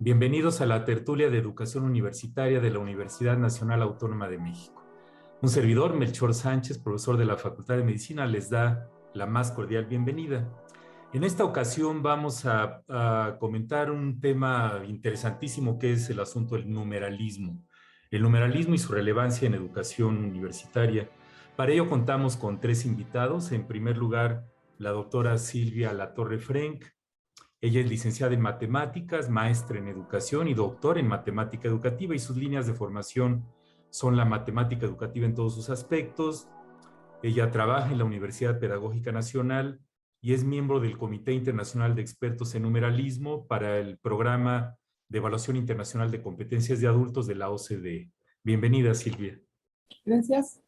Bienvenidos a la tertulia de educación universitaria de la Universidad Nacional Autónoma de México. Un servidor, Melchor Sánchez, profesor de la Facultad de Medicina, les da la más cordial bienvenida. En esta ocasión vamos a comentar un tema interesantísimo que es el asunto del numeralismo. El numeralismo y su relevancia en educación universitaria. Para ello contamos con tres invitados. En primer lugar, la doctora Silvia Latorre Frenk. Ella es licenciada en matemáticas, maestra en educación y doctora en matemática educativa, y sus líneas de formación son la matemática educativa en todos sus aspectos. Ella trabaja en la Universidad Pedagógica Nacional y es miembro del Comité Internacional de Expertos en Numeralismo para el Programa de Evaluación Internacional de Competencias de Adultos de la OCDE. Bienvenida, Silvia. Gracias.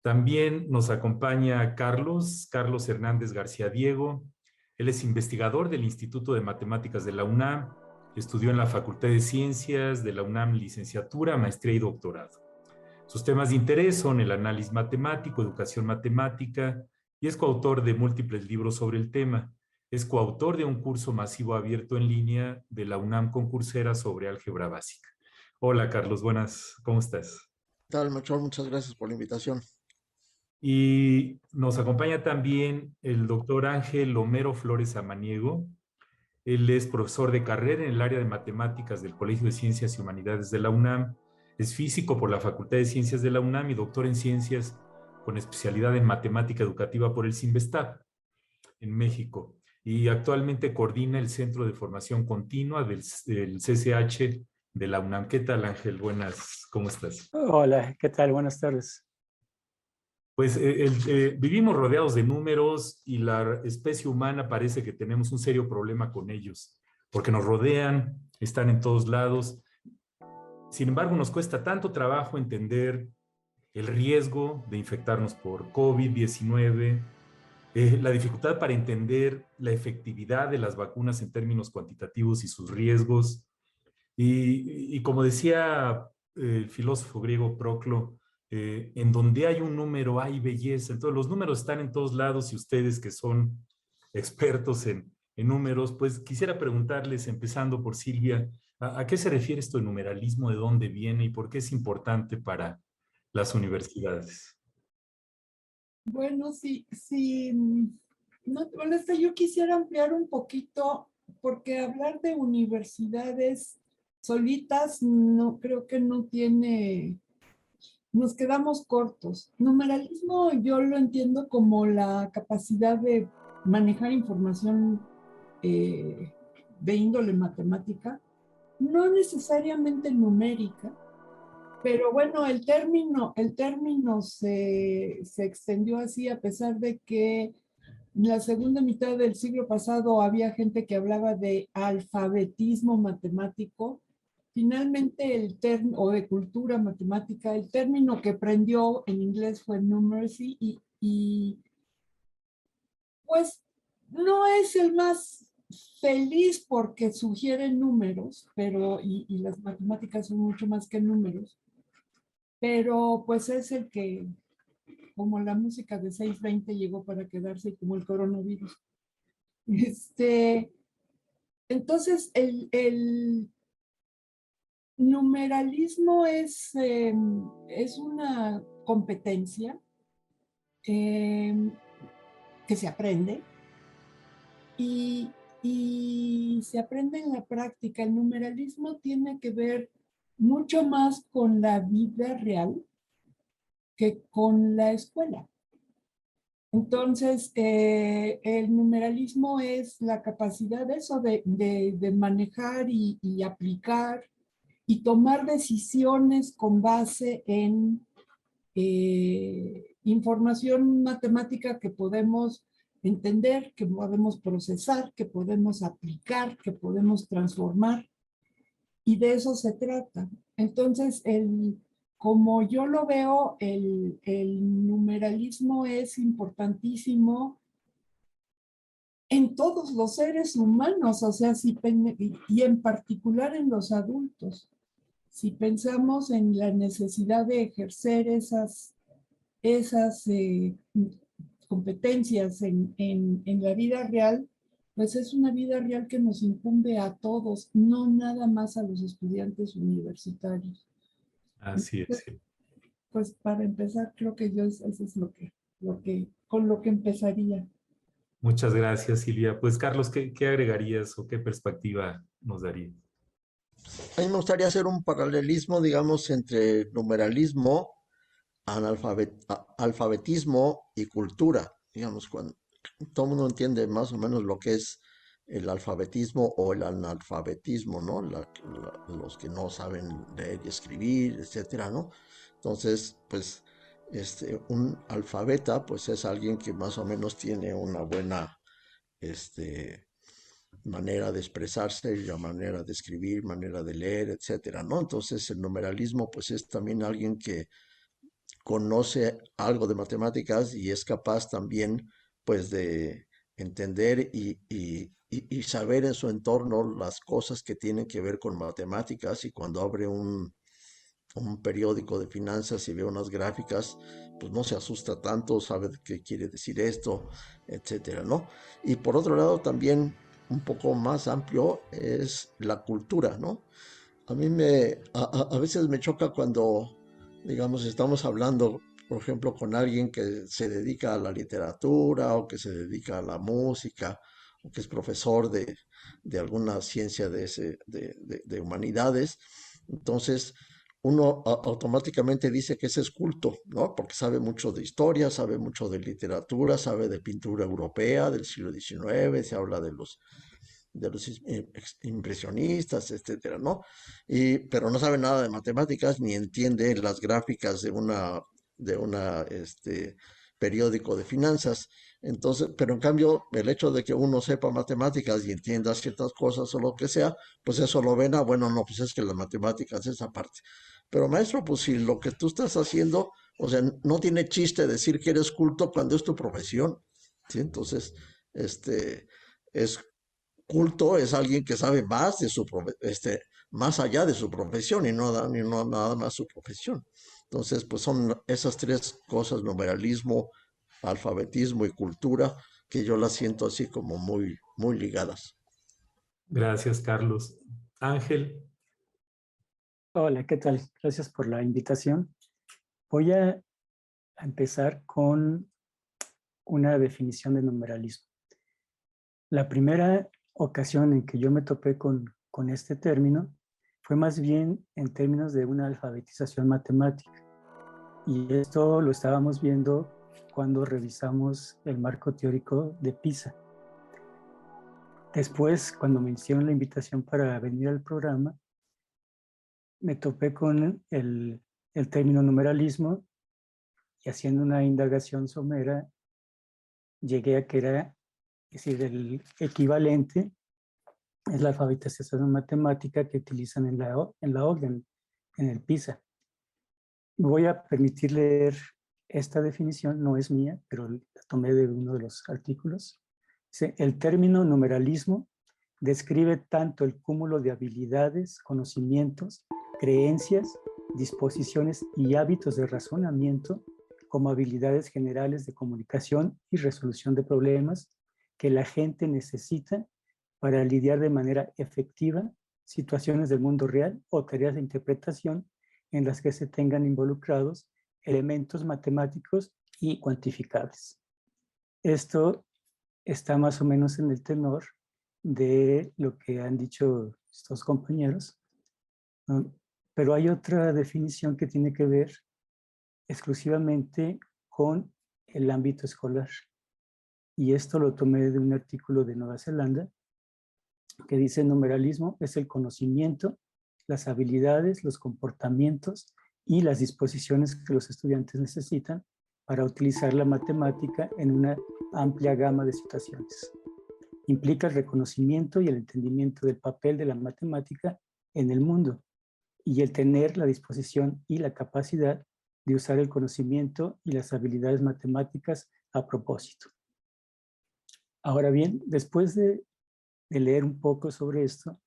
También nos acompaña Carlos Hernández García Diego. Él es investigador del Instituto de Matemáticas de la UNAM, estudió en la Facultad de Ciencias de la UNAM licenciatura, maestría y doctorado. Sus temas de interés son el análisis matemático, educación matemática, y es coautor de múltiples libros sobre el tema. Es coautor de un curso masivo abierto en línea de la UNAM con Coursera sobre álgebra básica. Hola, Carlos, buenas, ¿cómo estás? ¿Qué tal, Melchor? Muchas gracias por la invitación. Y nos acompaña también el doctor Ángel Homero Flores Amaniego. Él es profesor de carrera en el área de matemáticas del Colegio de Ciencias y Humanidades de la UNAM. Es físico por la Facultad de Ciencias de la UNAM y doctor en ciencias con especialidad en matemática educativa por el CINVESTAB en México. Y actualmente coordina el Centro de Formación Continua del CCH de la UNAM. ¿Qué tal, Ángel? Buenas, ¿cómo estás? Hola, ¿qué tal? Buenas tardes. Pues vivimos rodeados de números y la especie humana parece que tenemos un serio problema con ellos, porque nos rodean, están en todos lados. Sin embargo, nos cuesta tanto trabajo entender el riesgo de infectarnos por COVID-19, la dificultad para entender la efectividad de las vacunas en términos cuantitativos y sus riesgos. Y como decía el filósofo griego Proclo, en donde hay un número hay belleza. Entonces los números están en todos lados y ustedes que son expertos en números, pues quisiera preguntarles, empezando por Silvia, ¿a qué se refiere esto de numeralismo? ¿De dónde viene y por qué es importante para las universidades? Bueno, sí, no, honesta, yo quisiera ampliar un poquito, porque hablar de universidades solitas no creo que no tiene, nos quedamos cortos. Numeralismo yo lo entiendo como la capacidad de manejar información de índole matemática, no necesariamente numérica. Pero bueno, el término se extendió así a pesar de que en la segunda mitad del siglo pasado había gente que hablaba de alfabetismo matemático. Finalmente el término, o de cultura matemática, el término que prendió en inglés fue numeracy y pues no es el más feliz porque sugiere números, pero y las matemáticas son mucho más que números. Pero pues es el que, como la música de 620 llegó para quedarse, como el coronavirus. Entonces, el numeralismo es una competencia que se aprende y se aprende en la práctica. El numeralismo tiene que ver mucho más con la vida real que con la escuela. Entonces, el numeralismo es la capacidad de eso, de manejar y aplicar y tomar decisiones con base en información matemática que podemos entender, que podemos procesar, que podemos aplicar, que podemos transformar. Y de eso se trata. Entonces, como yo lo veo, el numeralismo es importantísimo en todos los seres humanos, o sea, y en particular en los adultos. Si pensamos en la necesidad de ejercer esas competencias en la vida real, pues es una vida real que nos incumbe a todos, no nada más a los estudiantes universitarios. Así es. Pues para empezar, creo que eso es con lo que empezaría. Muchas gracias, Silvia. Pues, Carlos, ¿qué agregarías o qué perspectiva nos darías? A mí me gustaría hacer un paralelismo, digamos, entre numeralismo, alfabetismo y cultura. Digamos, cuando todo el mundo entiende más o menos lo que es el alfabetismo o el analfabetismo, ¿no? Los que no saben leer y escribir, etcétera, ¿no? Entonces, pues, un alfabeta, pues es alguien que más o menos tiene una buena, este, manera de expresarse, la manera de escribir, manera de leer, etcétera, ¿no? Entonces, el numeralismo, pues es también alguien que conoce algo de matemáticas y es capaz también, pues, de entender y saber en su entorno las cosas que tienen que ver con matemáticas y cuando abre un periódico de finanzas y ve unas gráficas, pues no se asusta tanto, sabe qué quiere decir esto, etcétera, ¿no? Y por otro lado, también un poco más amplio es la cultura, ¿no? A mí a veces me choca cuando, digamos, estamos hablando, por ejemplo, con alguien que se dedica a la literatura o que se dedica a la música o que es profesor de alguna ciencia de humanidades. Entonces, uno automáticamente dice que ese es culto, ¿no? Porque sabe mucho de historia, sabe mucho de literatura, sabe de pintura europea del siglo XIX, se habla de los impresionistas, etcétera, ¿no? Pero no sabe nada de matemáticas ni entiende las gráficas de una periódico de finanzas. Entonces, pero en cambio, el hecho de que uno sepa matemáticas y entienda ciertas cosas o lo que sea, pues eso lo ven, bueno, no, pues es que las matemáticas es esa parte. Pero maestro, pues si lo que tú estás haciendo, o sea, no tiene chiste decir que eres culto cuando es tu profesión, ¿sí? Entonces, es culto es alguien que sabe más de más allá de su profesión y no nada más su profesión. Entonces, pues son esas tres cosas, numeralismo, alfabetismo y cultura, que yo las siento así como muy, muy ligadas. Gracias, Carlos. Ángel, Hola, ¿qué tal? Gracias por la invitación. Voy a empezar con una definición de numeralismo. La primera ocasión en que yo me topé con este término fue más bien en términos de una alfabetización matemática. Y esto lo estábamos viendo cuando revisamos el marco teórico de PISA. Después, cuando me hicieron la invitación para venir al programa, me topé con el término numeralismo y haciendo una indagación somera, llegué a que era, es decir, el equivalente es la alfabetización matemática que utilizan en la OCDE, en el PISA. Voy a permitir leer esta definición, no es mía, pero la tomé de uno de los artículos. Dice, el término numeralismo describe tanto el cúmulo de habilidades, conocimientos, creencias, disposiciones y hábitos de razonamiento como habilidades generales de comunicación y resolución de problemas que la gente necesita para lidiar de manera efectiva situaciones del mundo real o tareas de interpretación en las que se tengan involucrados elementos matemáticos y cuantificables. Esto está más o menos en el tenor de lo que han dicho estos compañeros, ¿no? Pero hay otra definición que tiene que ver exclusivamente con el ámbito escolar. Y esto lo tomé de un artículo de Nueva Zelanda que dice: numeralismo es el conocimiento, las habilidades, los comportamientos y las disposiciones que los estudiantes necesitan para utilizar la matemática en una amplia gama de situaciones. Implica el reconocimiento y el entendimiento del papel de la matemática en el mundo y el tener la disposición y la capacidad de usar el conocimiento y las habilidades matemáticas a propósito. Ahora bien, después de leer un poco sobre esto,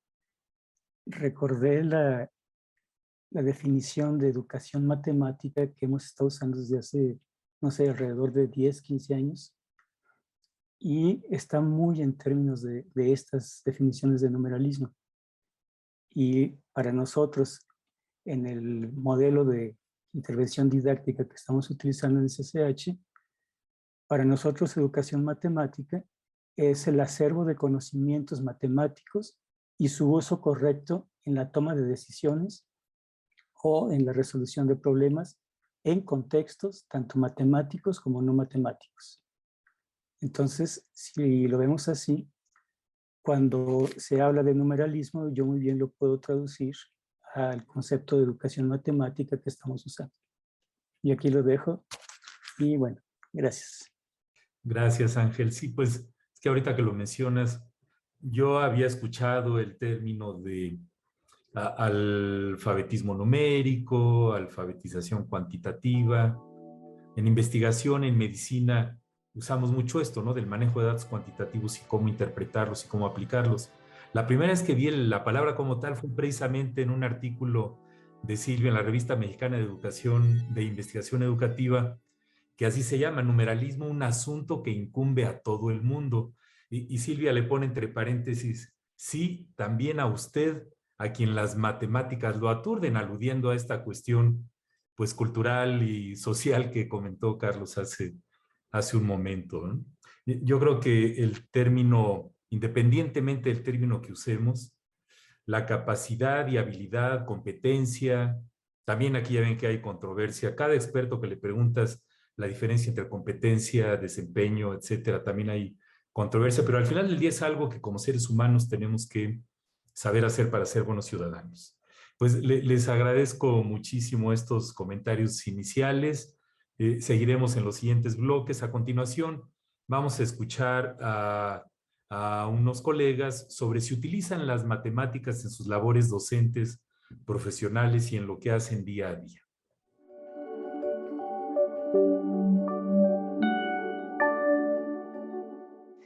recordé la definición de educación matemática que hemos estado usando desde hace, no sé, alrededor de 10, 15 años, y está muy en términos de estas definiciones de numeralismo. Y para nosotros, en el modelo de intervención didáctica que estamos utilizando en CCH, para nosotros educación matemática es el acervo de conocimientos matemáticos y su uso correcto en la toma de decisiones o en la resolución de problemas en contextos tanto matemáticos como no matemáticos. Entonces, si lo vemos así, cuando se habla de numeralismo, yo muy bien lo puedo traducir al concepto de educación matemática que estamos usando. Y aquí lo dejo. Y bueno, gracias. Gracias, Ángel. Sí, pues es que ahorita que lo mencionas, yo había escuchado el término de alfabetismo numérico, alfabetización cuantitativa. En investigación, en medicina, usamos mucho esto, ¿no? Del manejo de datos cuantitativos y cómo interpretarlos y cómo aplicarlos. La primera vez que vi la palabra como tal fue precisamente en un artículo de Silvia en la Revista Mexicana de Educación, de Investigación Educativa, que así se llama, numeralismo, un asunto que incumbe a todo el mundo. Y Silvia le pone entre paréntesis, sí, también a usted, a quien las matemáticas lo aturden, aludiendo a esta cuestión pues cultural y social que comentó Carlos hace un momento, ¿no? Yo creo que el término, independientemente del término que usemos, la capacidad y habilidad, competencia, también aquí ya ven que hay controversia. Cada experto que le preguntas la diferencia entre competencia, desempeño, etcétera, también hay controversia, pero al final del día es algo que como seres humanos tenemos que saber hacer para ser buenos ciudadanos. Pues les agradezco muchísimo estos comentarios iniciales. Seguiremos en los siguientes bloques. A continuación, vamos a escuchar a unos colegas sobre si utilizan las matemáticas en sus labores docentes, profesionales y en lo que hacen día a día.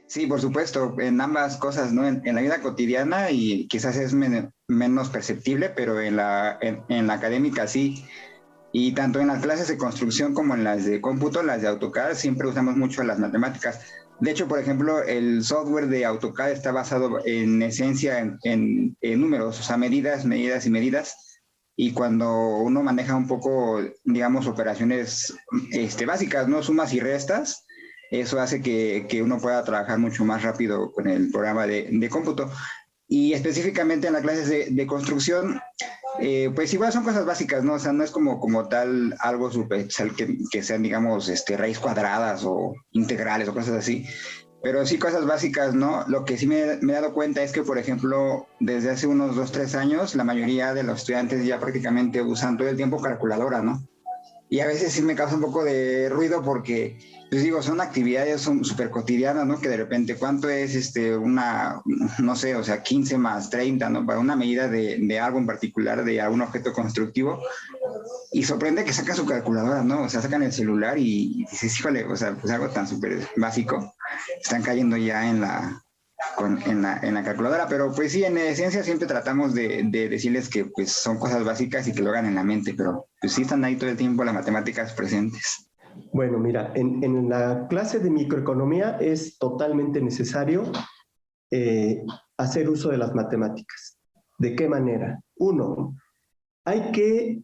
Sí, por supuesto, en ambas cosas, ¿no? En la vida cotidiana y quizás es menos perceptible, pero en la académica sí. Y tanto en las clases de construcción como en las de cómputo, las de AutoCAD, siempre usamos mucho las matemáticas. De hecho, por ejemplo, el software de AutoCAD está basado en esencia en números, o sea, medidas. Y cuando uno maneja un poco, digamos, operaciones básicas, ¿no? Sumas y restas, eso hace que uno pueda trabajar mucho más rápido con el programa de cómputo. Y específicamente en las clases de construcción, pues igual son cosas básicas, ¿no? O sea, no es como tal algo súper que sean, digamos, raíz cuadradas o integrales o cosas así, pero sí cosas básicas, ¿no? Lo que sí me he dado cuenta es que, por ejemplo, desde hace unos 2-3 años, la mayoría de los estudiantes ya prácticamente usan todo el tiempo calculadora, ¿no? Y a veces sí me causa un poco de ruido porque, pues digo, son actividades súper cotidianas, ¿no? Que de repente, ¿cuánto es no sé, o sea, 15 más 30, ¿no? Para una medida de algo en particular, de algún objeto constructivo. Y sorprende que sacan su calculadora, ¿no? O sea, sacan el celular y dices, híjole, o sea, pues algo tan súper básico. Están cayendo ya en la calculadora, pero pues sí, en esencia siempre tratamos de decirles que pues son cosas básicas y que lo hagan en la mente, pero pues sí están ahí todo el tiempo las matemáticas presentes. Bueno, mira, en la clase de microeconomía es totalmente necesario hacer uso de las matemáticas. ¿De qué manera? Uno, hay que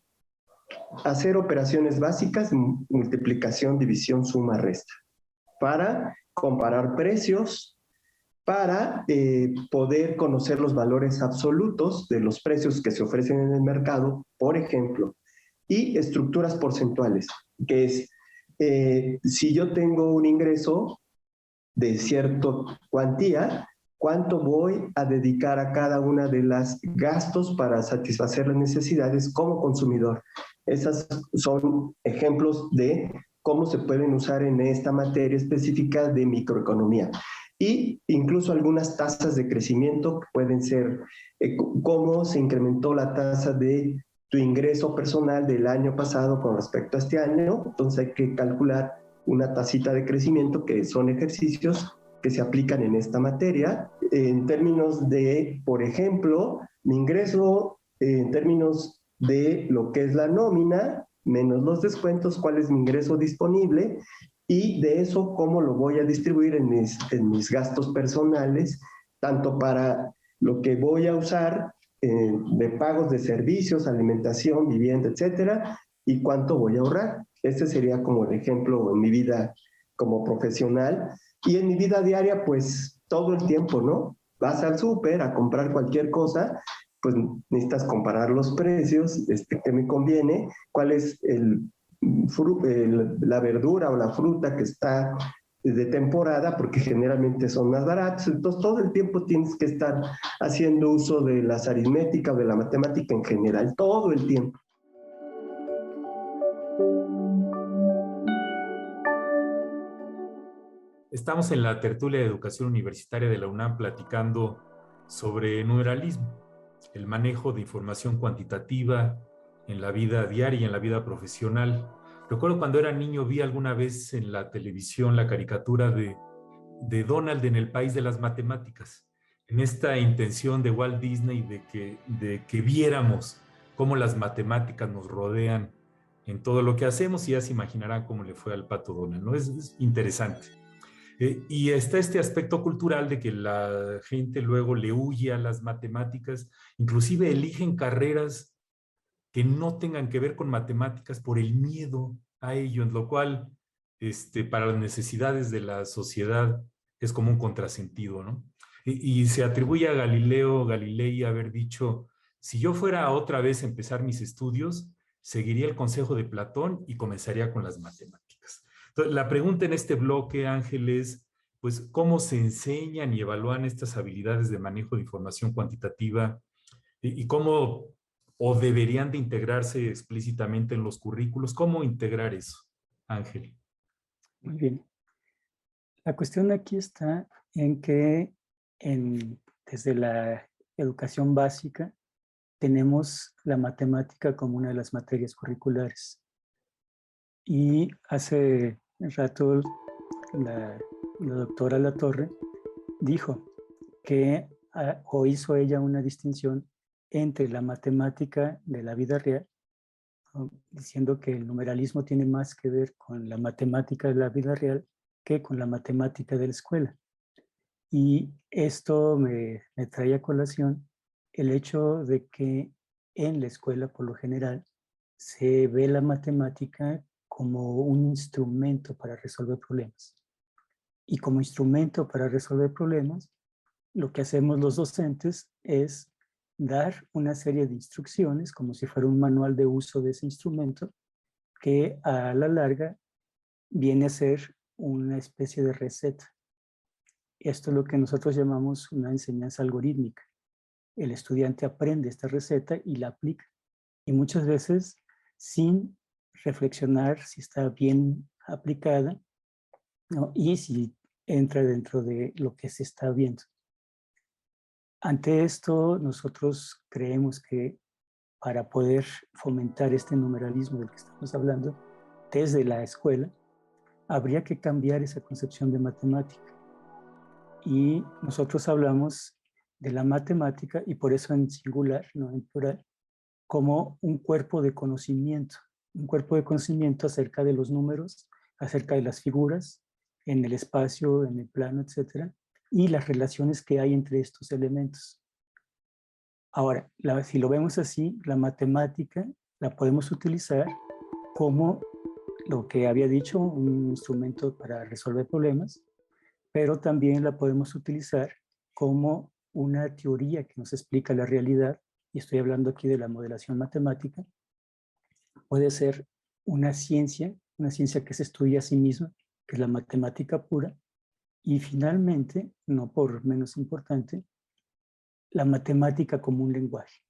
hacer operaciones básicas, multiplicación, división, suma, resta, para comparar precios, para poder conocer los valores absolutos de los precios que se ofrecen en el mercado, por ejemplo, y estructuras porcentuales, que es, si yo tengo un ingreso de cierta cuantía, ¿cuánto voy a dedicar a cada una de las gastos para satisfacer las necesidades como consumidor? Esos son ejemplos de cómo se pueden usar en esta materia específica de microeconomía. Y incluso algunas tasas de crecimiento que pueden ser cómo se incrementó la tasa de tu ingreso personal del año pasado con respecto a este año. Entonces hay que calcular una tasita de crecimiento, que son ejercicios que se aplican en esta materia. En términos de, por ejemplo, mi ingreso en términos de lo que es la nómina, menos los descuentos, cuál es mi ingreso disponible, y de eso cómo lo voy a distribuir en mis gastos personales, tanto para lo que voy a usar de pagos de servicios, alimentación, vivienda, etcétera, y cuánto voy a ahorrar. Este sería como el ejemplo en mi vida como profesional. Y en mi vida diaria, pues todo el tiempo, ¿no? Vas al súper a comprar cualquier cosa, pues necesitas comparar los precios, qué me conviene, cuál es la verdura o la fruta que está de temporada, porque generalmente son más baratos. Entonces todo el tiempo tienes que estar haciendo uso de las aritméticas o de la matemática en general, todo el tiempo. Estamos en la tertulia de educación universitaria de la UNAM platicando sobre numeralismo, el manejo de información cuantitativa en la vida diaria y en la vida profesional. Recuerdo cuando era niño vi alguna vez en la televisión la caricatura de Donald en el país de las matemáticas, en esta intención de Walt Disney de que viéramos cómo las matemáticas nos rodean en todo lo que hacemos, y ya se imaginarán cómo le fue al pato Donald, ¿no? Es interesante. Y está este aspecto cultural de que la gente luego le huye a las matemáticas, inclusive eligen carreras que no tengan que ver con matemáticas por el miedo a ello, en lo cual para las necesidades de la sociedad es como un contrasentido, ¿no? Y se atribuye a Galileo Galilei haber dicho, si yo fuera otra vez a empezar mis estudios, seguiría el consejo de Platón y comenzaría con las matemáticas. Entonces, la pregunta en este bloque, Ángel, es, pues, ¿cómo se enseñan y evalúan estas habilidades de manejo de información cuantitativa y cómo o deberían de integrarse explícitamente en los currículos? ¿Cómo integrar eso, Ángel? Muy bien. La cuestión aquí está en que desde la educación básica tenemos la matemática como una de las materias curriculares. Y hace rato la doctora Latorre dijo que o hizo ella una distinción entre la matemática de la vida real, ¿no?, diciendo que el numeralismo tiene más que ver con la matemática de la vida real que con la matemática de la escuela. Y esto me trae a colación el hecho de que en la escuela, por lo general, se ve la matemática como un instrumento para resolver problemas. Y como instrumento para resolver problemas, lo que hacemos los docentes es dar una serie de instrucciones, como si fuera un manual de uso de ese instrumento, que a la larga viene a ser una especie de receta. Esto es lo que nosotros llamamos una enseñanza algorítmica. El estudiante aprende esta receta y la aplica. Y muchas veces sin reflexionar si está bien aplicada, ¿no?, y si entra dentro de lo que se está viendo. Ante esto, nosotros creemos que para poder fomentar este numeralismo del que estamos hablando desde la escuela, habría que cambiar esa concepción de matemática. Y nosotros hablamos de la matemática, y por eso en singular, no en plural, como un cuerpo de conocimiento acerca de los números, acerca de las figuras, en el espacio, en el plano, etcétera, y las relaciones que hay entre estos elementos. Ahora, si lo vemos así, la matemática la podemos utilizar como lo que había dicho, un instrumento para resolver problemas, pero también la podemos utilizar como una teoría que nos explica la realidad, y estoy hablando aquí de la modelación matemática. Puede ser una ciencia que se estudia a sí misma, que es la matemática pura, y finalmente, no por menos importante, la matemática como un lenguaje.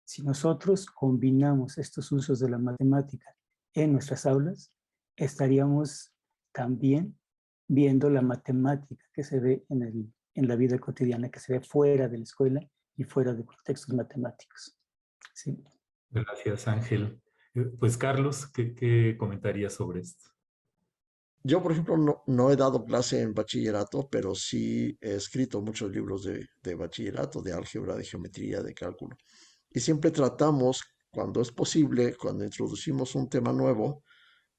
Si nosotros combinamos estos usos de la matemática en nuestras aulas, estaríamos también viendo la matemática que se ve en la vida cotidiana, que se ve fuera de la escuela y fuera de contextos matemáticos. ¿Sí? Gracias, Ángel. Pues, Carlos, ¿qué comentarías sobre esto? Yo, por ejemplo, no he dado clase en bachillerato, pero sí he escrito muchos libros de bachillerato, de álgebra, de geometría, de cálculo. Y siempre tratamos, cuando es posible, cuando introducimos un tema nuevo,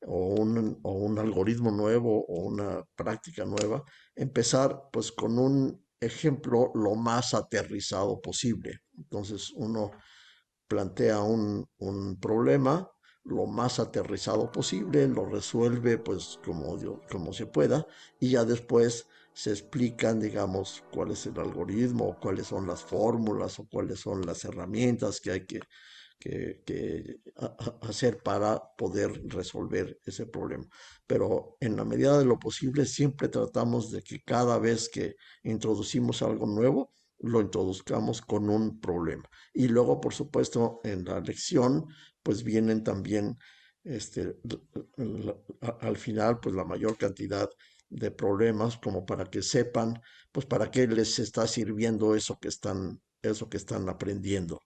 o un algoritmo nuevo o una práctica nueva, empezar pues con un ejemplo lo más aterrizado posible. Entonces uno plantea un problema lo más aterrizado posible, lo resuelve pues como se pueda y ya después se explican, digamos, cuál es el algoritmo, o cuáles son las fórmulas o cuáles son las herramientas que hay que hacer para poder resolver ese problema. Pero en la medida de lo posible siempre tratamos de que cada vez que introducimos algo nuevo, lo introduzcamos con un problema. Y luego, por supuesto, en la lección, pues vienen también, este, al final, pues la mayor cantidad de problemas como para que sepan, pues para qué les está sirviendo eso que están aprendiendo.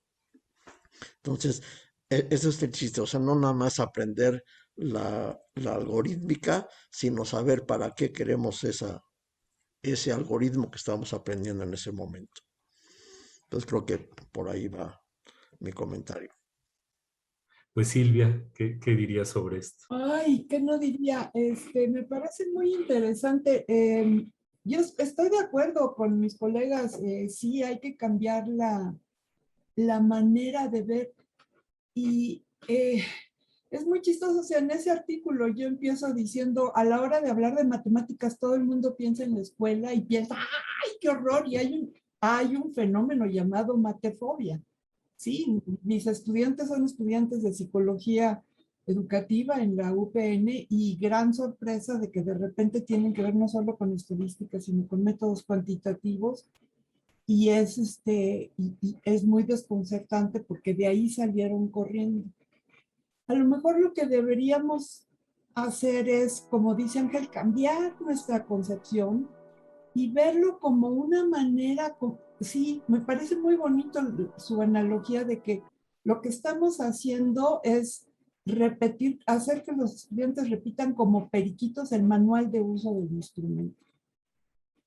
Entonces, ese es el chiste, o sea, no nada más aprender la algorítmica, sino saber para qué queremos ese algoritmo que estamos aprendiendo en ese momento. Entonces, creo que por ahí va mi comentario. Pues Silvia, ¿qué dirías sobre esto? Ay, ¿qué no diría? Me parece muy interesante. Yo estoy de acuerdo con mis colegas. Sí, hay que cambiar la manera de ver. Y es muy chistoso. O sea, en ese artículo yo empiezo diciendo, a la hora de hablar de matemáticas, todo el mundo piensa en la escuela y piensa, ¡ay, qué horror! Y hay un fenómeno llamado matefobia. Sí, mis estudiantes son estudiantes de psicología educativa en la UPN y gran sorpresa de que de repente tienen que ver no solo con estadísticas, sino con métodos cuantitativos y y es muy desconcertante porque de ahí salieron corriendo. A lo mejor lo que deberíamos hacer es, como dice Ángel, cambiar nuestra concepción y verlo como una manera, sí, me parece muy bonito su analogía de que lo que estamos haciendo es repetir, hacer que los estudiantes repitan como periquitos el manual de uso del instrumento.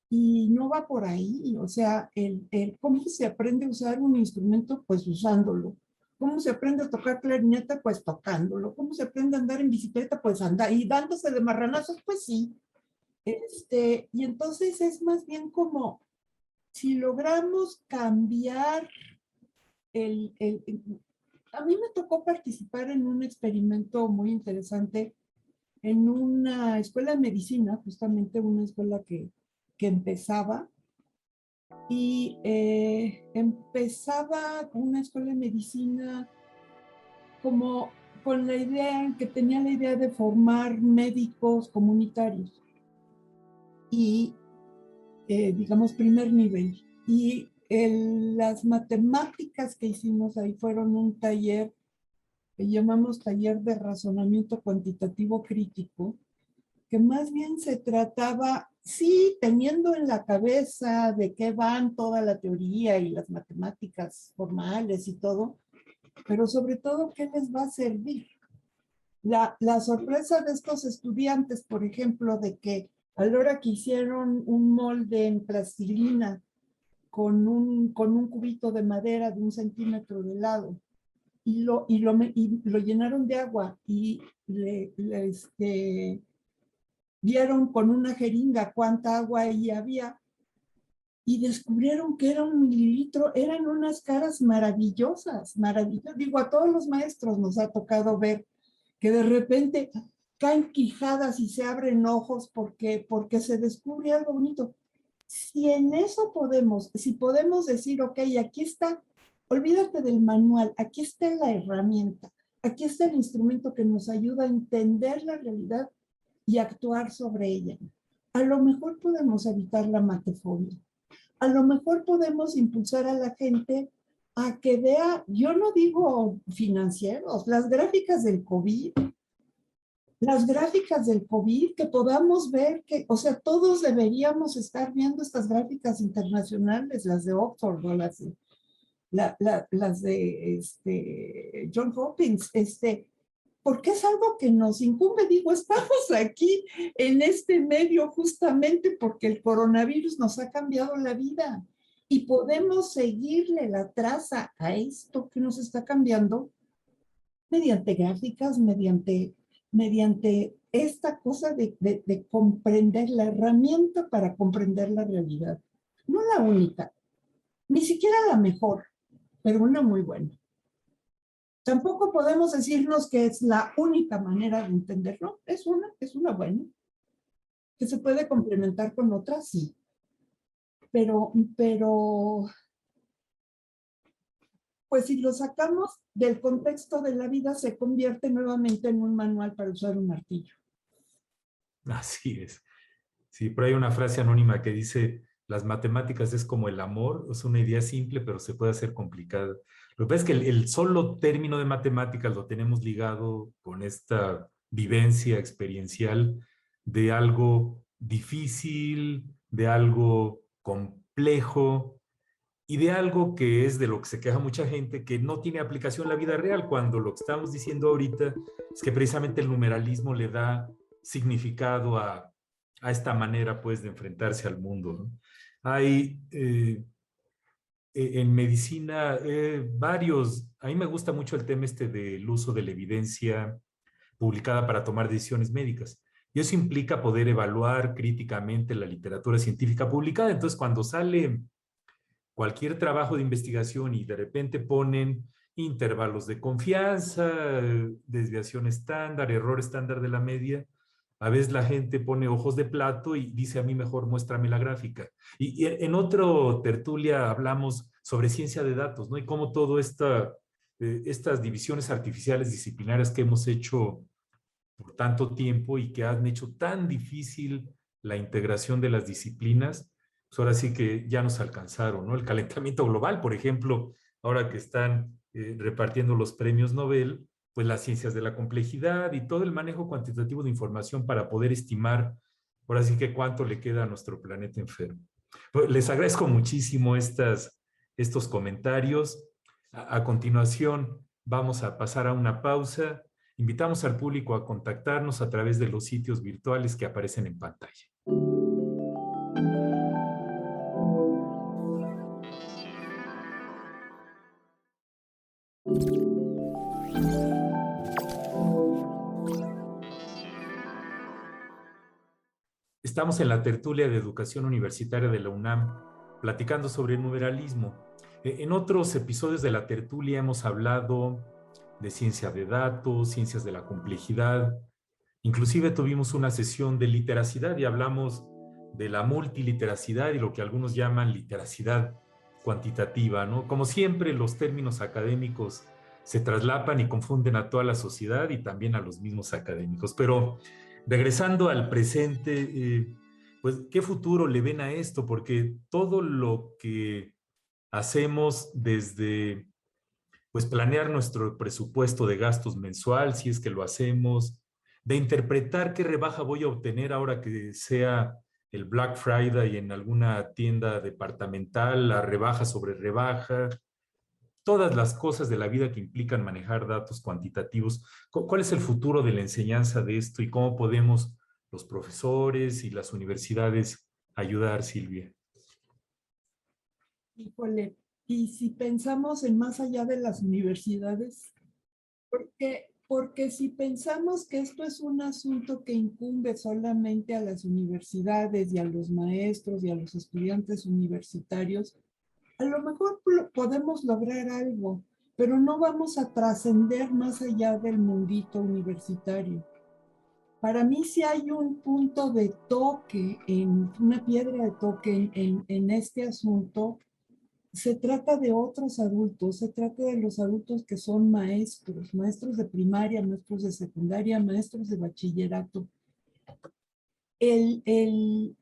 Y no va por ahí, o sea, cómo se aprende a usar un instrumento, pues usándolo. ¿Cómo se aprende a tocar clarineta? Pues tocándolo. ¿Cómo se aprende a andar en bicicleta? Pues andar. Y dándose de marranazos, pues sí. Y entonces es más bien como si logramos cambiar a mí me tocó participar en un experimento muy interesante en una escuela de medicina, justamente una escuela que empezaba, y empezaba una escuela de medicina como con la idea, que tenía la idea de formar médicos comunitarios y digamos, primer nivel. Y las matemáticas que hicimos ahí fueron un taller que llamamos taller de razonamiento cuantitativo crítico, que más bien se trataba, sí, teniendo en la cabeza de qué van toda la teoría y las matemáticas formales y todo, pero sobre todo, ¿qué les va a servir? La sorpresa de estos estudiantes, por ejemplo, de que a la hora que hicieron un molde en plastilina con un cubito de madera de 1 centímetro de lado y lo llenaron de agua y vieron con una jeringa cuánta agua ahí había y descubrieron que era 1 mililitro, eran unas caras maravillosas, maravillosas. Digo, a todos los maestros nos ha tocado ver que de repente caen quijadas y se abren ojos porque se descubre algo bonito. Si en eso si podemos decir, ok, aquí está, olvídate del manual, aquí está la herramienta, aquí está el instrumento que nos ayuda a entender la realidad y actuar sobre ella. A lo mejor podemos evitar la matefobia. A lo mejor podemos impulsar a la gente a que vea, yo no digo financieros, las gráficas del COVID, que podamos ver que, o sea, todos deberíamos estar viendo estas gráficas internacionales, las de Oxford o las de John Hopkins, porque es algo que nos incumbe. Digo, estamos aquí en este medio justamente porque el coronavirus nos ha cambiado la vida y podemos seguirle la traza a esto que nos está cambiando mediante gráficas, mediante mediante esta cosa de comprender la herramienta para comprender la realidad. No la única, ni siquiera la mejor, pero una muy buena. Tampoco podemos decirnos que es la única manera de entenderlo. Es una buena, que se puede complementar con otras, sí. Pero pues si lo sacamos del contexto de la vida, se convierte nuevamente en un manual para usar un martillo. Así es. Sí, pero hay una frase anónima que dice, las matemáticas es como el amor, es una idea simple, pero se puede hacer complicada. Lo que pasa es que el solo término de matemáticas lo tenemos ligado con esta vivencia experiencial de algo difícil, de algo complejo, y de algo que es de lo que se queja mucha gente, que no tiene aplicación en la vida real, cuando lo que estamos diciendo ahorita es que precisamente el numeralismo le da significado a esta manera, pues, de enfrentarse al mundo, ¿no? Hay en medicina a mí me gusta mucho el tema este del uso de la evidencia publicada para tomar decisiones médicas. Y eso implica poder evaluar críticamente la literatura científica publicada. Entonces, cuando sale cualquier trabajo de investigación y de repente ponen intervalos de confianza, desviación estándar, error estándar de la media, a veces la gente pone ojos de plato y dice a mí mejor muéstrame la gráfica. Y en otro tertulia hablamos sobre ciencia de datos, ¿no? Y cómo todo estas divisiones artificiales disciplinarias que hemos hecho por tanto tiempo y que han hecho tan difícil la integración de las disciplinas, pues ahora sí que ya nos alcanzaron, ¿no? El calentamiento global, por ejemplo, ahora que están repartiendo los premios Nobel, pues las ciencias de la complejidad y todo el manejo cuantitativo de información para poder estimar, ahora sí que cuánto le queda a nuestro planeta enfermo. Pues les agradezco muchísimo estos comentarios. A continuación, vamos a pasar a una pausa. Invitamos al público a contactarnos a través de los sitios virtuales que aparecen en pantalla. Estamos en la tertulia de educación universitaria de la UNAM, platicando sobre el numeralismo. En otros episodios de la tertulia hemos hablado de ciencia de datos, ciencias de la complejidad. Inclusive tuvimos una sesión de literacidad y hablamos de la multiliteracidad y lo que algunos llaman literacidad cuantitativa, ¿no? Como siempre, los términos académicos se traslapan y confunden a toda la sociedad y también a los mismos académicos. Pero regresando al presente, pues, ¿qué futuro le ven a esto? Porque todo lo que hacemos desde, pues, planear nuestro presupuesto de gastos mensual, si es que lo hacemos, de interpretar qué rebaja voy a obtener ahora que sea el Black Friday en alguna tienda departamental, la rebaja sobre rebaja, todas las cosas de la vida que implican manejar datos cuantitativos. ¿Cuál es el futuro de la enseñanza de esto y cómo podemos los profesores y las universidades ayudar, Silvia? Híjole, y si pensamos en más allá de las universidades, porque si pensamos que esto es un asunto que incumbe solamente a las universidades y a los maestros y a los estudiantes universitarios, a lo mejor podemos lograr algo, pero no vamos a trascender más allá del mundito universitario. Para mí sí hay un punto de toque, una piedra de toque en este asunto. Se trata de otros adultos, se trata de los adultos que son maestros, maestros de primaria, maestros de secundaria, maestros de bachillerato. El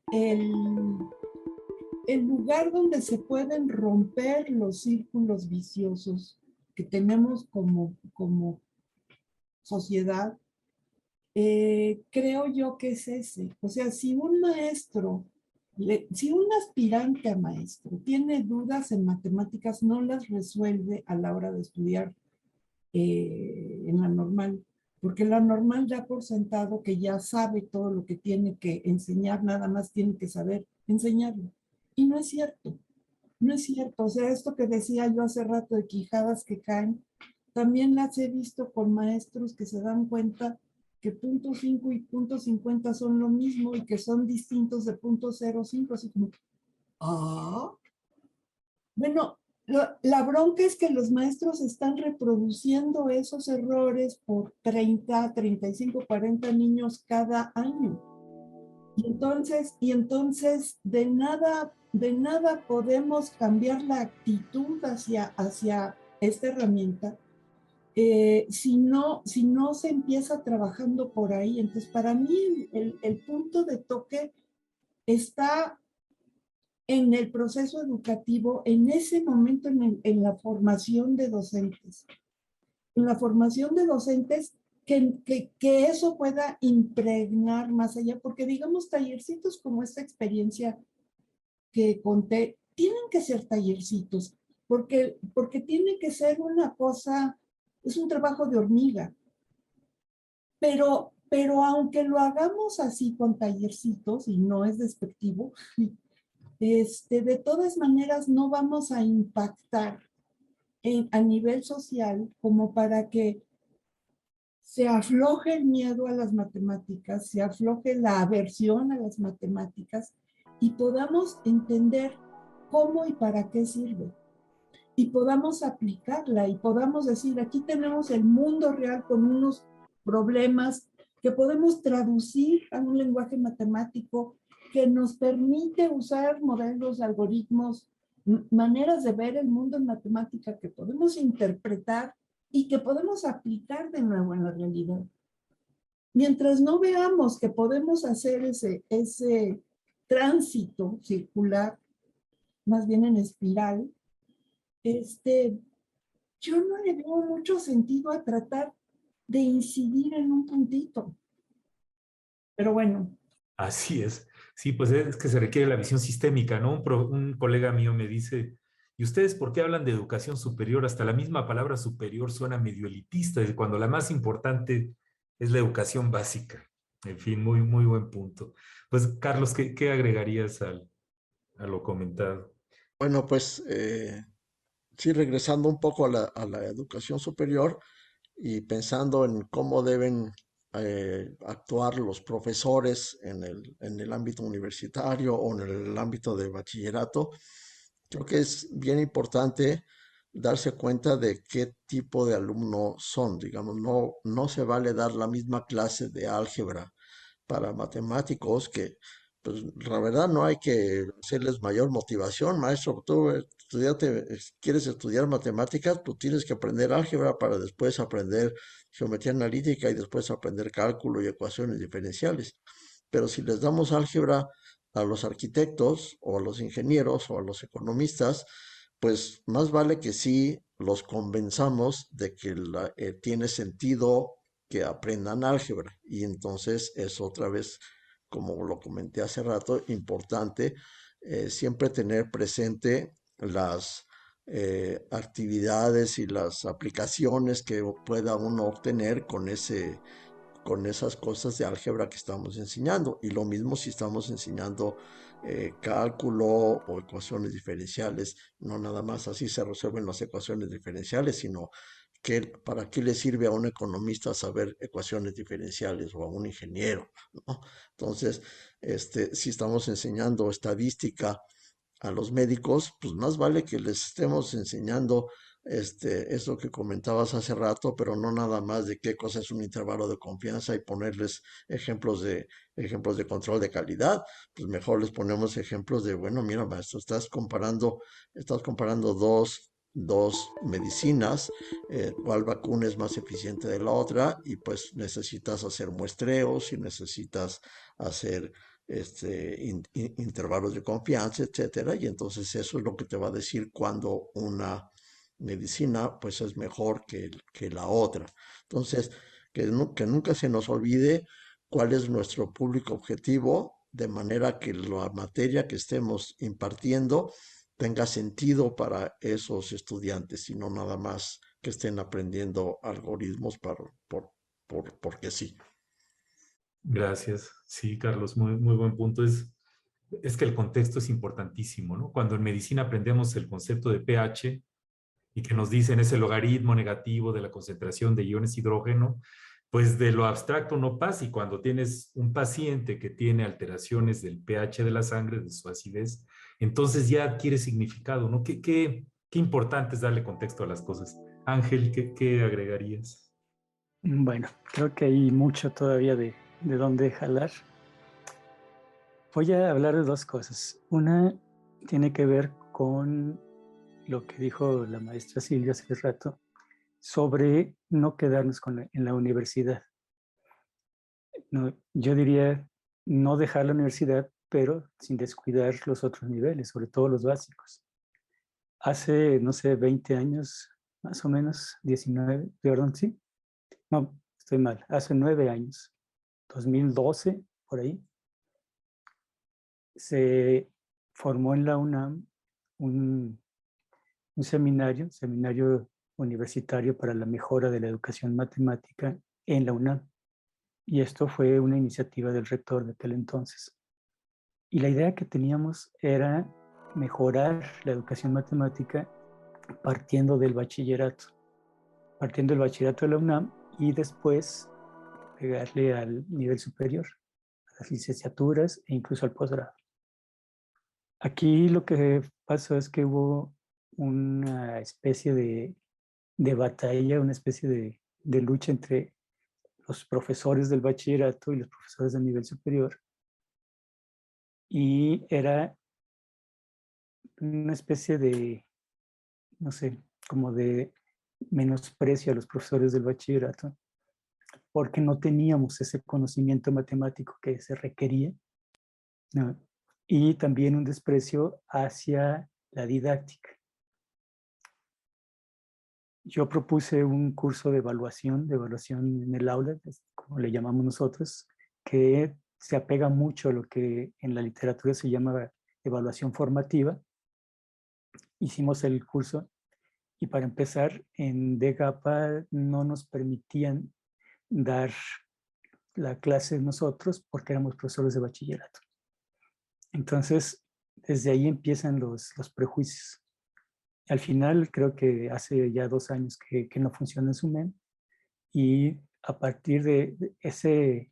lugar donde se pueden romper los círculos viciosos que tenemos como sociedad, creo yo que es ese. O sea, si un maestro, si un aspirante a maestro tiene dudas en matemáticas, no las resuelve a la hora de estudiar en la normal, porque la normal da por sentado que ya sabe todo lo que tiene que enseñar, nada más tiene que saber enseñarlo. Y no es cierto, no es cierto. O sea, esto que decía yo hace rato de quijadas que caen, también las he visto con maestros que se dan cuenta que 0.5 y 0.50 son lo mismo y que son distintos de 0.05, así como, ah, bueno, la bronca es que los maestros están reproduciendo esos errores por 30, 35, 40 niños cada año. Y entonces de nada podemos cambiar la actitud hacia esta herramienta si no se empieza trabajando por ahí. Entonces, para mí el punto de toque está en el proceso educativo, en ese momento en la formación de docentes. En la formación de docentes, que eso pueda impregnar más allá, porque digamos tallercitos como esta experiencia que conté, tienen que ser tallercitos, porque tiene que ser una cosa, es un trabajo de hormiga. Pero aunque lo hagamos así con tallercitos, y no es despectivo, de todas maneras no vamos a impactar a nivel social como para que se afloje el miedo a las matemáticas, se afloje la aversión a las matemáticas y podamos entender cómo y para qué sirve. Y podamos aplicarla y podamos decir, aquí tenemos el mundo real con unos problemas que podemos traducir a un lenguaje matemático que nos permite usar modelos, algoritmos, maneras de ver el mundo en matemática que podemos interpretar y que podemos aplicar de nuevo en la realidad. Mientras no veamos que podemos hacer ese tránsito circular, más bien en espiral, yo no le veo mucho sentido a tratar de incidir en un puntito. Pero bueno. Así es. Sí, pues es que se requiere la visión sistémica, ¿no? Un colega mío me dice, ¿y ustedes por qué hablan de educación superior? Hasta la misma palabra superior suena medio elitista, cuando la más importante es la educación básica. En fin, muy, muy buen punto. Pues, Carlos, ¿qué agregarías a lo comentado? Bueno, pues sí, regresando un poco a la educación superior y pensando en cómo deben actuar los profesores en el ámbito universitario o en el ámbito de bachillerato, creo que es bien importante darse cuenta de qué tipo de alumno son. Digamos, no se vale dar la misma clase de álgebra para matemáticos que, pues la verdad no hay que hacerles mayor motivación, maestro. Tú quieres estudiar matemáticas, tú tienes que aprender álgebra para después aprender geometría analítica y después aprender cálculo y ecuaciones diferenciales. Pero si les damos álgebra a los arquitectos o a los ingenieros o a los economistas, pues más vale que sí los convenzamos de que tiene sentido que aprendan álgebra. Y entonces es otra vez, como lo comenté hace rato, importante siempre tener presente las actividades y las aplicaciones que pueda uno obtener con esas cosas de álgebra que estamos enseñando. Y lo mismo si estamos enseñando cálculo o ecuaciones diferenciales. No nada más así se resuelven las ecuaciones diferenciales, sino para qué le sirve a un economista saber ecuaciones diferenciales o a un ingeniero, ¿no? Entonces, si estamos enseñando estadística a los médicos, pues más vale que les estemos enseñando eso que comentabas hace rato, pero no nada más de qué cosa es un intervalo de confianza y ponerles ejemplos de control de calidad. Pues mejor les ponemos ejemplos de, bueno, mira, maestro, estás comparando dos medicinas, cuál vacuna es más eficiente de la otra, y pues necesitas hacer muestreos y necesitas hacer intervalos de confianza, etcétera, y entonces eso es lo que te va a decir cuando una medicina pues es mejor que la otra. Entonces, que nunca se nos olvide cuál es nuestro público objetivo, de manera que la materia que estemos impartiendo tenga sentido para esos estudiantes y no nada más que estén aprendiendo algoritmos porque sí. Gracias. Sí, Carlos, muy, muy buen punto. Es que el contexto es importantísimo, ¿no? Cuando en medicina aprendemos el concepto de pH y que nos dicen es el logaritmo negativo de la concentración de iones hidrógeno, pues de lo abstracto no pasa, y cuando tienes un paciente que tiene alteraciones del pH de la sangre, de su acidez, entonces ya adquiere significado, ¿no? Qué importante es darle contexto a las cosas. Ángel, ¿qué agregarías? Bueno, creo que hay mucho todavía de dónde jalar. Voy a hablar de dos cosas. Una tiene que ver con lo que dijo la maestra Silvia hace rato sobre no quedarnos en la universidad. No, yo diría no dejar la universidad, pero sin descuidar los otros niveles, sobre todo los básicos. Hace, no sé, 20 años, más o menos, 19, perdón, sí. No, estoy mal. Hace 9 años, 2012, por ahí, se formó en la UNAM un seminario universitario para la mejora de la educación matemática en la UNAM. Y esto fue una iniciativa del rector de aquel entonces. Y la idea que teníamos era mejorar la educación matemática partiendo del bachillerato de la UNAM y después pegarle al nivel superior, a las licenciaturas e incluso al posgrado. Aquí lo que pasó es que hubo una especie de batalla, una especie de lucha entre los profesores del bachillerato y los profesores del nivel superior. Y era una especie de, no sé, como de menosprecio a los profesores del bachillerato, porque no teníamos ese conocimiento matemático que se requería, ¿no? Y también un desprecio hacia la didáctica. Yo propuse un curso de evaluación en el aula, como le llamamos nosotros, que se apega mucho a lo que en la literatura se llama evaluación formativa. Hicimos el curso y para empezar en DGAPA no nos permitían dar la clase nosotros porque éramos profesores de bachillerato. Entonces, desde ahí empiezan los prejuicios. Al final, creo que hace ya 2 años que no funciona en SUMEM, y a partir de ese,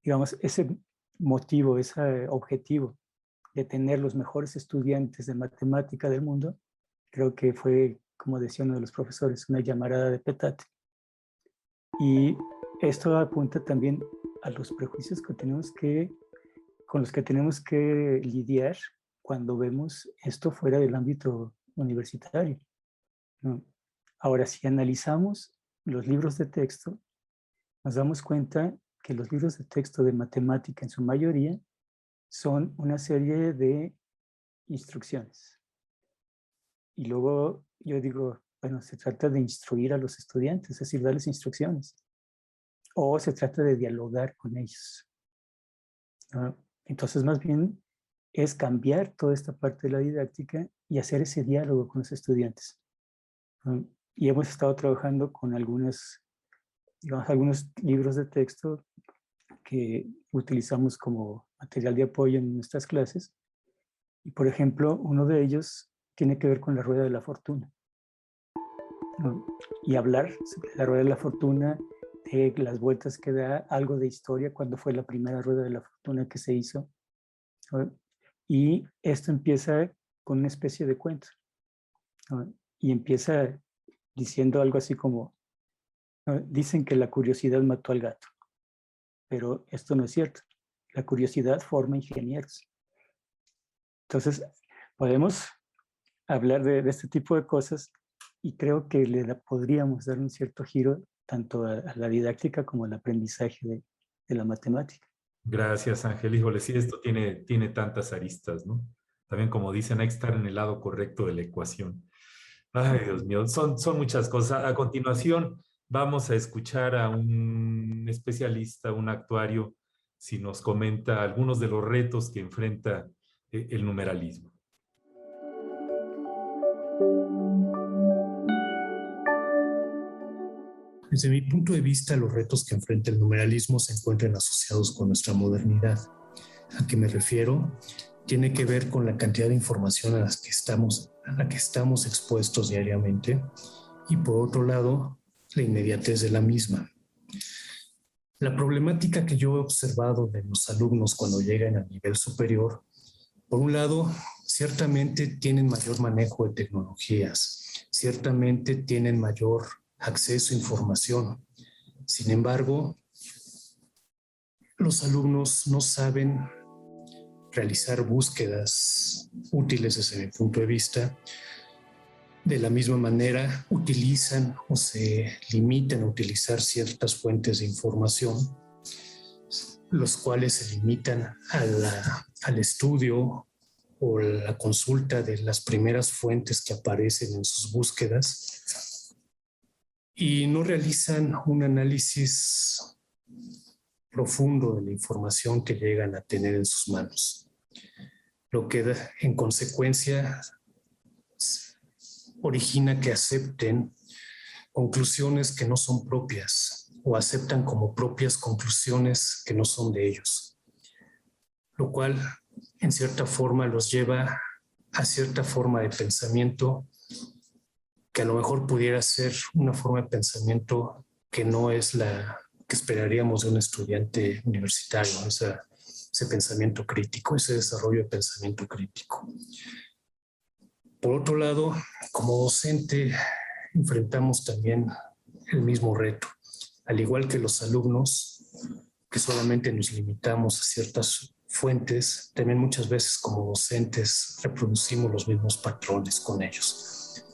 digamos, ese motivo, ese objetivo de tener los mejores estudiantes de matemática del mundo, creo que fue, como decía uno de los profesores, una llamarada de petate. Y esto apunta también a los prejuicios con los que tenemos que lidiar cuando vemos esto fuera del ámbito universitario, ¿no? Ahora, si analizamos los libros de texto, nos damos cuenta que los libros de texto de matemática en su mayoría son una serie de instrucciones. Y luego yo digo, bueno, se trata de instruir a los estudiantes, es decir, darles instrucciones. O se trata de dialogar con ellos, ¿no? Entonces, más bien, es cambiar toda esta parte de la didáctica y hacer ese diálogo con los estudiantes, ¿no? Y hemos estado trabajando con algunos libros de texto que utilizamos como material de apoyo en nuestras clases. Y, por ejemplo, uno de ellos tiene que ver con la rueda de la fortuna, ¿no? Y hablar sobre la rueda de la fortuna, de las vueltas que da, algo de historia, cuando fue la primera rueda de la fortuna que se hizo, ¿no? Y esto empieza con una especie de cuento, ¿no? Y empieza diciendo algo así como, ¿no? Dicen que la curiosidad mató al gato, pero esto no es cierto. La curiosidad forma ingenieros. Entonces, podemos hablar de este tipo de cosas y creo que podríamos dar un cierto giro tanto a la didáctica como al aprendizaje de la matemática. Gracias, Ángel. Híjole, sí, esto tiene tantas aristas, ¿no? También, como dicen, hay que estar en el lado correcto de la ecuación. Ay, Dios mío, son muchas cosas. A continuación, vamos a escuchar a un especialista, un actuario, si nos comenta algunos de los retos que enfrenta el numeralismo. Desde mi punto de vista, los retos que enfrenta el numeralismo se encuentran asociados con nuestra modernidad. ¿A qué me refiero? Tiene que ver con la cantidad de información a la que estamos expuestos diariamente y, por otro lado, la inmediatez de la misma. La problemática que yo he observado de los alumnos cuando llegan al nivel superior, por un lado, ciertamente tienen mayor manejo de tecnologías, ciertamente tienen mayor acceso a información. Sin embargo, los alumnos no saben realizar búsquedas útiles desde mi punto de vista. De la misma manera, utilizan o se limitan a utilizar ciertas fuentes de información, los cuales se limitan al estudio o la consulta de las primeras fuentes que aparecen en sus búsquedas y no realizan un análisis profundo de la información que llegan a tener en sus manos, lo que en consecuencia origina que acepten conclusiones que no son propias o aceptan como propias conclusiones que no son de ellos, lo cual en cierta forma los lleva a cierta forma de pensamiento que a lo mejor pudiera ser una forma de pensamiento que no es la que esperaríamos de un estudiante universitario, ese pensamiento crítico, ese desarrollo de pensamiento crítico. Por otro lado, como docente, enfrentamos también el mismo reto. Al igual que los alumnos, que solamente nos limitamos a ciertas fuentes, también muchas veces como docentes reproducimos los mismos patrones con ellos.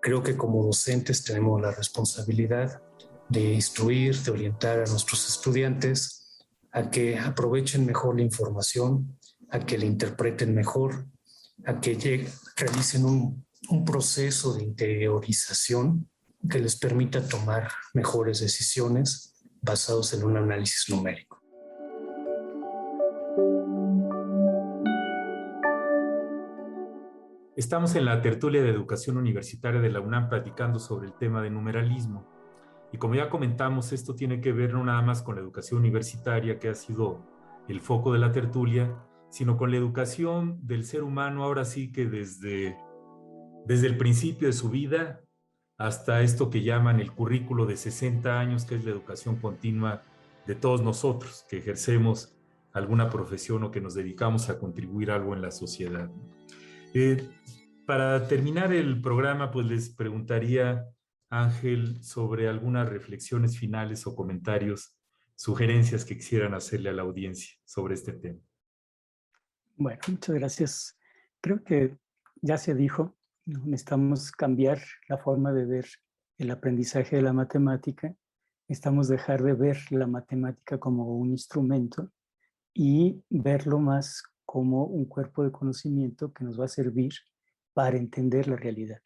Creo que como docentes tenemos la responsabilidad de instruir, de orientar a nuestros estudiantes a que aprovechen mejor la información, a que la interpreten mejor, a que realicen un proceso de interiorización que les permita tomar mejores decisiones basados en un análisis numérico. Estamos en la tertulia de educación universitaria de la UNAM platicando sobre el tema de numeralismo. Y como ya comentamos, esto tiene que ver no nada más con la educación universitaria, que ha sido el foco de la tertulia, sino con la educación del ser humano, ahora sí que desde el principio de su vida hasta esto que llaman el currículo de 60 años, que es la educación continua de todos nosotros, que ejercemos alguna profesión o que nos dedicamos a contribuir algo en la sociedad. Para terminar el programa, pues les preguntaría, Ángel, sobre algunas reflexiones finales o comentarios, sugerencias que quisieran hacerle a la audiencia sobre este tema. Bueno, muchas gracias. Creo que ya se dijo, necesitamos cambiar la forma de ver el aprendizaje de la matemática, necesitamos dejar de ver la matemática como un instrumento y verlo más como un cuerpo de conocimiento que nos va a servir para entender la realidad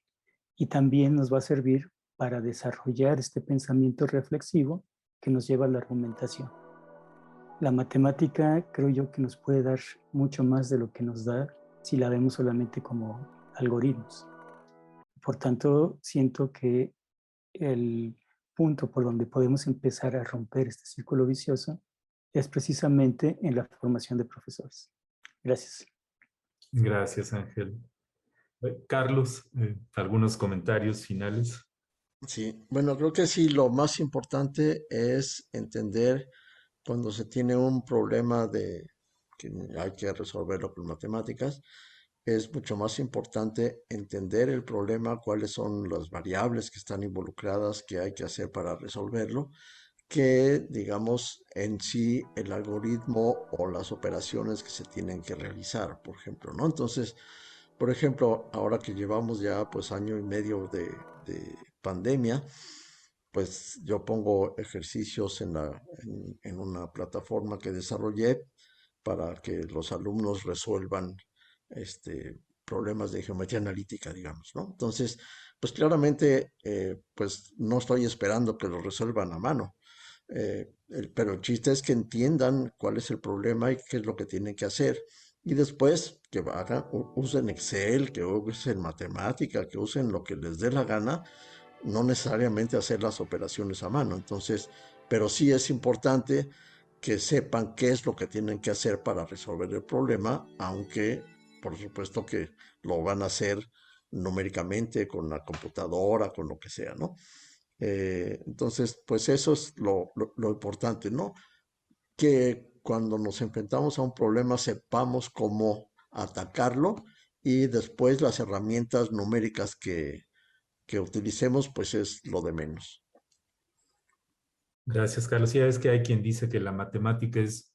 y también nos va a servir para desarrollar este pensamiento reflexivo que nos lleva a la argumentación. La matemática creo yo que nos puede dar mucho más de lo que nos da si la vemos solamente como algoritmos. Por tanto, siento que el punto por donde podemos empezar a romper este círculo vicioso es precisamente en la formación de profesores. Gracias. Gracias, Ángel. Carlos, ¿algunos comentarios finales? Sí, bueno, creo que sí, lo más importante es entender cuando se tiene un problema de que hay que resolverlo con matemáticas, es mucho más importante entender el problema, cuáles son las variables que están involucradas, qué hay que hacer para resolverlo, que digamos en sí el algoritmo o las operaciones que se tienen que realizar, por ejemplo, ¿no? Entonces, por ejemplo, ahora que llevamos ya pues año y medio de pandemia, pues yo pongo ejercicios en una plataforma que desarrollé para que los alumnos resuelvan problemas de geometría analítica, digamos, ¿no? Entonces, pues claramente, pues no estoy esperando que lo resuelvan a mano, pero el chiste es que entiendan cuál es el problema y qué es lo que tienen que hacer. Y después que usen Excel, que usen matemática, que usen lo que les dé la gana, no necesariamente hacer las operaciones a mano. Entonces, pero sí es importante que sepan qué es lo que tienen que hacer para resolver el problema, aunque por supuesto que lo van a hacer numéricamente con la computadora, con lo que sea, ¿no? Entonces, pues eso es lo importante, ¿no? Que cuando nos enfrentamos a un problema sepamos cómo atacarlo y después las herramientas numéricas que utilicemos, pues es lo de menos. Gracias, Carlos. Ya es que hay quien dice que la matemática es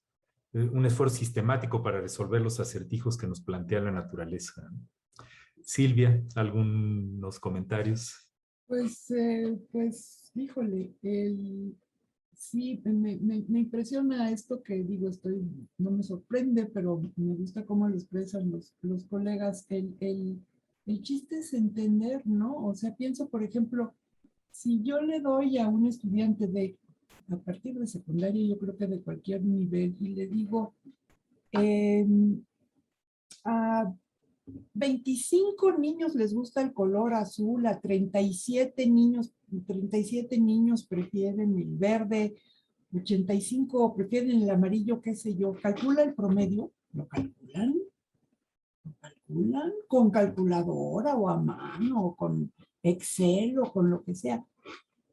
un esfuerzo sistemático para resolver los acertijos que nos plantea la naturaleza. Silvia, ¿algunos comentarios? Pues, híjole, sí, me impresiona esto que digo, no me sorprende, pero me gusta cómo lo expresan los colegas. El chiste es entender, ¿no? O sea, pienso, por ejemplo, si yo le doy a un estudiante a partir de secundaria, yo creo que de cualquier nivel, y le digo, a 25 niños les gusta el color azul, a 37 niños prefieren el verde, 85 prefieren el amarillo, qué sé yo. Calcula el promedio, lo calculan con calculadora o a mano o con Excel o con lo que sea.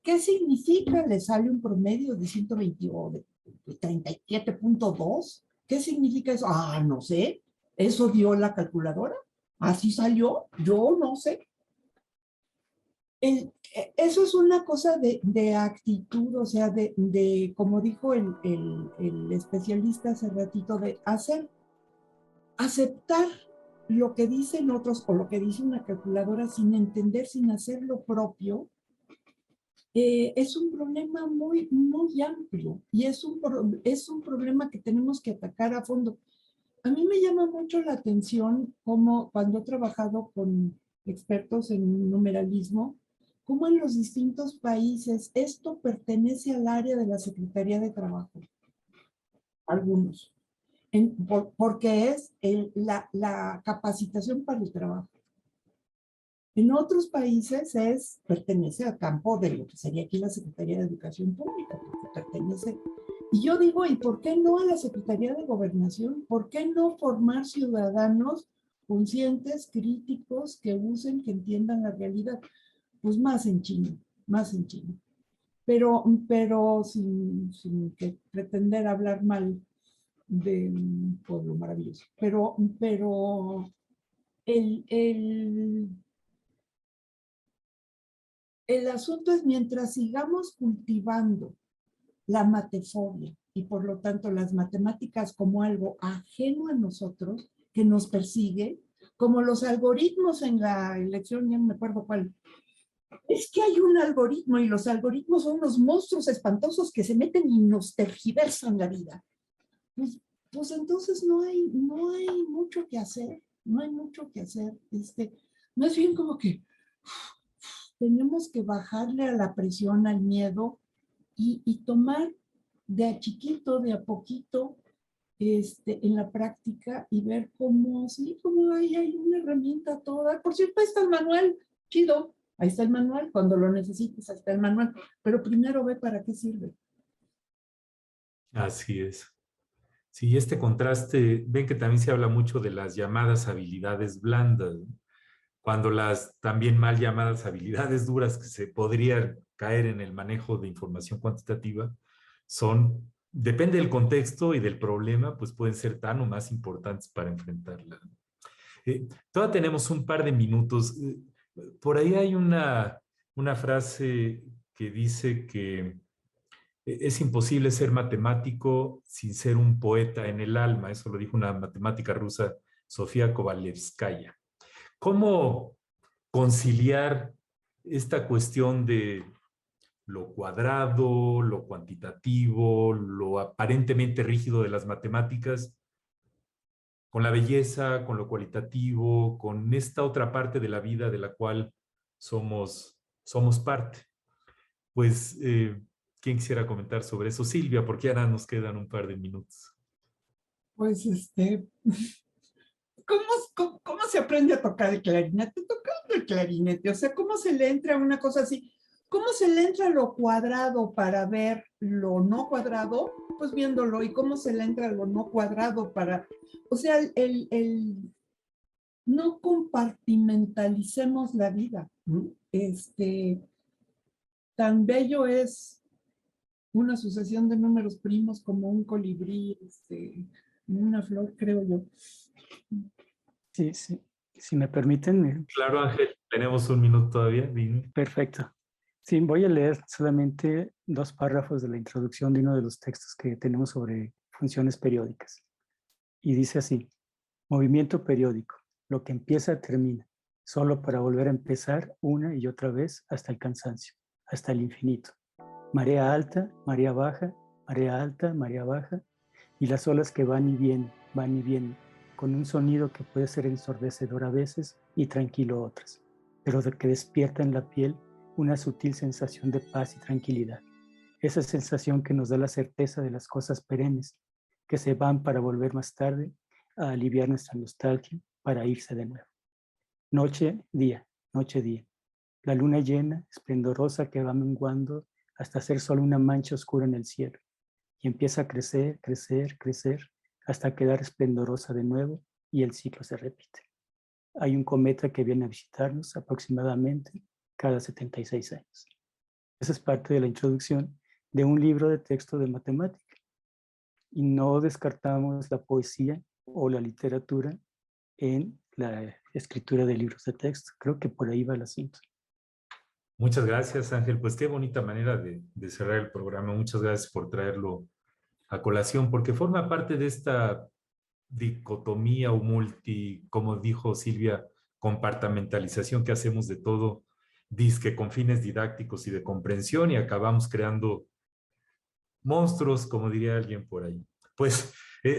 ¿Qué significa? Le sale un promedio de 120 o de 37.2. ¿Qué significa eso? Ah, no sé. ¿Eso dio la calculadora? ¿Así salió? Yo no sé. Eso es una cosa de actitud, o sea, como dijo el especialista hace ratito, de aceptar lo que dicen otros o lo que dice una calculadora sin entender, sin hacer lo propio. Es un problema muy, muy amplio y es un problema que tenemos que atacar a fondo. A mí me llama mucho la atención cómo cuando he trabajado con expertos en numeralismo, cómo en los distintos países esto pertenece al área de la Secretaría de Trabajo, algunos, porque es la capacitación para el trabajo. En otros países pertenece al campo de lo que sería aquí la Secretaría de Educación Pública, porque pertenece. Y yo digo, ¿y por qué no a la Secretaría de Gobernación? ¿Por qué no formar ciudadanos conscientes, críticos, que usen, que entiendan la realidad? Pues más en China, más en China. Pero sin que pretender hablar mal de un pueblo maravilloso. Pero el asunto es, mientras sigamos cultivando la matefobia y por lo tanto las matemáticas como algo ajeno a nosotros, que nos persigue, como los algoritmos en la elección, ya no me acuerdo cuál. Es que hay un algoritmo y los algoritmos son unos monstruos espantosos que se meten y nos tergiversan la vida. Pues entonces no hay mucho que hacer, no hay mucho que hacer. Más bien como que tenemos que bajarle a la presión, al miedo y tomar de a chiquito, de a poquito, en la práctica y ver cómo, sí, cómo hay una herramienta toda. Por cierto, ahí está el manual, chido, ahí está el manual, cuando lo necesites, ahí está el manual, pero primero ve para qué sirve. Así es. Sí, este contraste, ven que también se habla mucho de las llamadas habilidades blandas, ¿no? Cuando las también mal llamadas habilidades duras que se podrían caer en el manejo de información cuantitativa depende del contexto y del problema, pues pueden ser tan o más importantes para enfrentarla. Todavía tenemos un par de minutos. Por ahí hay una frase que dice que es imposible ser matemático sin ser un poeta en el alma. Eso lo dijo una matemática rusa, Sofía Kovalevskaya. ¿Cómo conciliar esta cuestión de lo cuadrado, lo cuantitativo, lo aparentemente rígido de las matemáticas, con la belleza, con lo cualitativo, con esta otra parte de la vida de la cual somos parte? Pues, ¿quién quisiera comentar sobre eso? Silvia, porque ahora nos quedan un par de minutos. Pues ¿cómo se aprende a tocar el clarinete? Tocando el clarinete, o sea, ¿cómo se le entra a una cosa así? ¿Cómo se le entra a lo cuadrado para ver lo no cuadrado? Pues viéndolo. ¿Y cómo se le entra a lo no cuadrado para, o sea, no compartimentalicemos la vida, ¿no? tan bello es una sucesión de números primos como un colibrí, una flor, creo yo. Sí, sí. Si me permiten. Claro, Ángel, tenemos un minuto todavía. Dime. Perfecto. Sí, voy a leer solamente 2 párrafos de la introducción de uno de los textos que tenemos sobre funciones periódicas. Y dice así: movimiento periódico, lo que empieza termina, solo para volver a empezar una y otra vez hasta el cansancio, hasta el infinito. Marea alta, marea baja, marea alta, marea baja, y las olas que van y vienen, con un sonido que puede ser ensordecedor a veces y tranquilo otras, pero que despierta en la piel una sutil sensación de paz y tranquilidad. Esa sensación que nos da la certeza de las cosas perennes, que se van para volver más tarde a aliviar nuestra nostalgia, para irse de nuevo. Noche, día, noche, día. La luna llena, esplendorosa, que va menguando hasta ser solo una mancha oscura en el cielo, y empieza a crecer, crecer, crecer, hasta quedar esplendorosa de nuevo, y el ciclo se repite. Hay un cometa que viene a visitarnos aproximadamente cada 76 años. Esa es parte de la introducción de un libro de texto de matemática. Y no descartamos la poesía o la literatura en la escritura de libros de texto. Creo que por ahí va el asunto. Muchas gracias, Ángel. Pues qué bonita manera de cerrar el programa. Muchas gracias por traerlo a colación, porque forma parte de esta dicotomía o como dijo Silvia, compartamentalización que hacemos de todo, dizque con fines didácticos y de comprensión, y acabamos creando monstruos, como diría alguien por ahí. Pues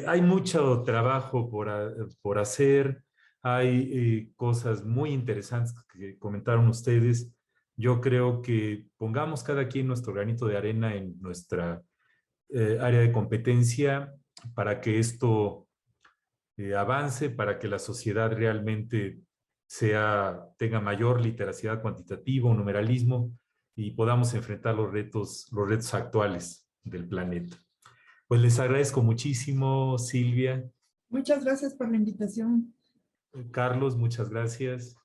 hay mucho trabajo por hacer, hay cosas muy interesantes que comentaron ustedes. Yo creo que pongamos cada quien nuestro granito de arena en nuestra área de competencia para que esto avance, para que la sociedad realmente tenga mayor literacidad cuantitativa, un numeralismo, y podamos enfrentar los retos actuales del planeta. Pues les agradezco muchísimo, Silvia. Muchas gracias por la invitación. Carlos, muchas gracias.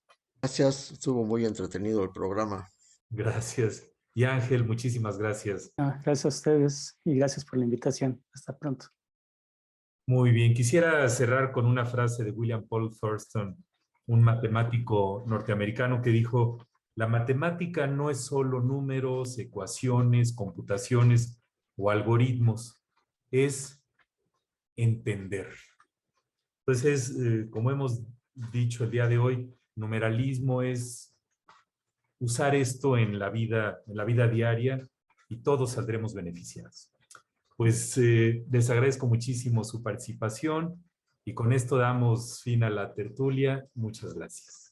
Gracias, estuvo muy entretenido el programa. Gracias. Y Ángel, muchísimas gracias. Gracias a ustedes y gracias por la invitación. Hasta pronto. Muy bien. Quisiera cerrar con una frase de William Paul Thurston, un matemático norteamericano que dijo: la matemática no es solo números, ecuaciones, computaciones o algoritmos, es entender. Entonces, como hemos dicho el día de hoy, numeralismo es usar esto en la vida diaria, y todos saldremos beneficiados. Pues les agradezco muchísimo su participación y con esto damos fin a la tertulia. Muchas gracias.